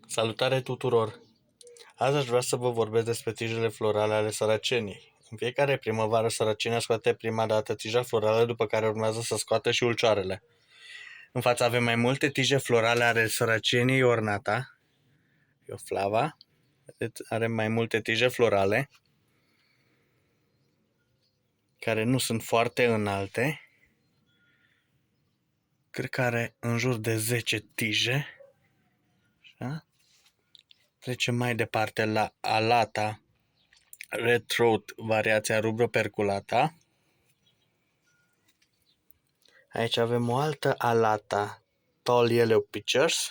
Salutare tuturor! Azi aș vrea să vă vorbesc despre tijele florale ale sărăceniei. În fiecare primăvară, sărăcenia scoate prima dată tija florală, după care urmează să scoată și ulcioarele. În față avem mai multe tije florale ale sărăceniei ornata. Flava. Are mai multe tije florale, care nu sunt foarte înalte. Cred că are în jur de 10 tije. Așa. Trecem mai departe la alata Red Throat, variația rubro perculata. Aici avem o altă alata Tall Yellow Pitchers.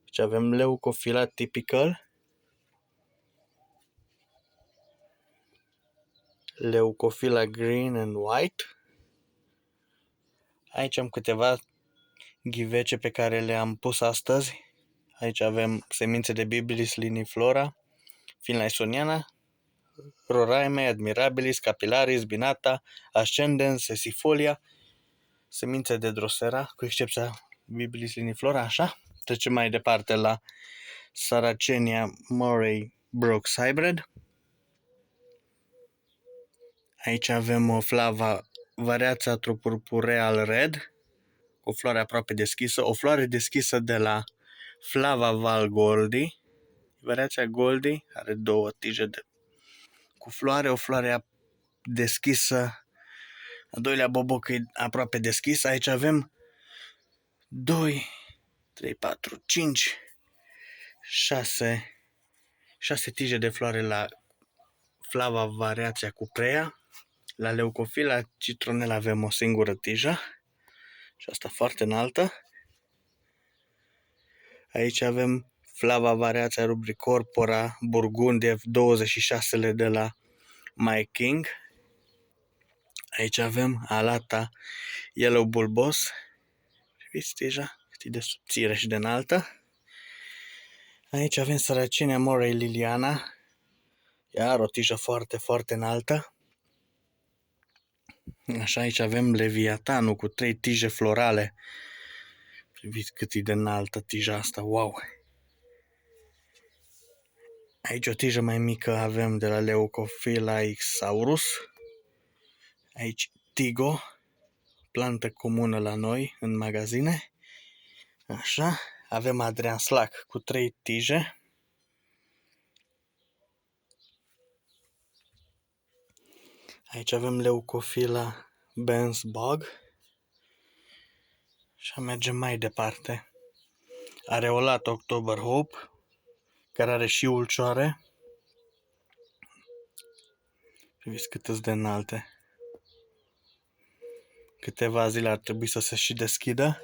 Aici avem Leucophila Typical, Leucophila Green and White. Aici am câteva ghivece pe care le-am pus astăzi. Aici avem semințe de Biblis liniflora, Finlaysoniana, Roraima, Admirabilis, Capillaris, Binata, Ascendens, Sesifolia, semințe de Drosera, cu excepția Biblis liniflora, așa. Trecem mai departe la Sarracenia Murray Brooks Hybrid. Aici avem o flava variația Tropurpureal Red, o floare aproape deschisă, o floare deschisă de la Flava Val Goldie. Variația Goldie are două tije cu floare, o floare deschisă, a doilea boboc e aproape deschis. Aici avem 2, 3, 4, 5, 6 tije de floare la Flava variația Cuprea. La Leucophila Citronella avem o singură tijă și asta foarte înaltă. Aici avem Flava variația Rubricorpora Burgundiev 26-le de la My King. Aici avem alata Yellow Bulbos. Priviți tija cât e de subțire și de înaltă. Aici avem Sarracenia Murray Liliana, iar o tijă foarte, foarte înaltă. Așa, aici avem Leviatanul cu 3 tije florale. Priviți cât e de înaltă tija asta, wow! Aici o tijă mai mică avem de la Leucophila Ixaurus. Aici Tigo, plantă comună la noi în magazine. Așa, avem Adrian Slack cu 3 tije. Aici avem Leucophila Benz Bog. Și mergem mai departe. Areolat October Hope, care are și ulcioare. Priviți cât de înalte. Câteva zile ar trebui să se și deschidă.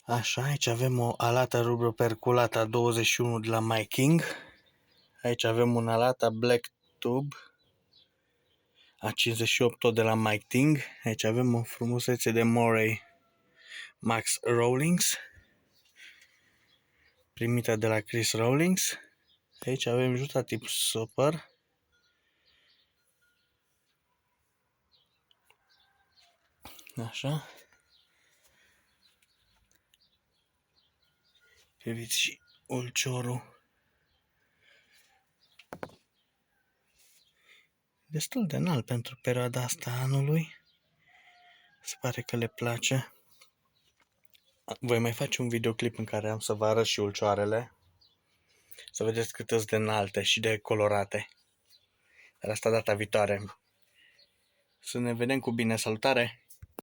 Așa, aici avem o alata rubro perculata 21 de la My King. Aici avem un alata Black Tube a 58 tot de la My King. Aici avem o frumusețe de Murray Max Rawlings, primită de la Chris Rawlings. Aici avem juta tip Super. Așa. Priviți și ulciorul. Destul de înalt pentru perioada asta anului. Se pare că le place. Voi mai face un videoclip în care am să vă arăt și ulcioarele. Să vedeți cât sunt de înalte și de colorate. Dar asta data viitoare. Să ne vedem cu bine. Salutare!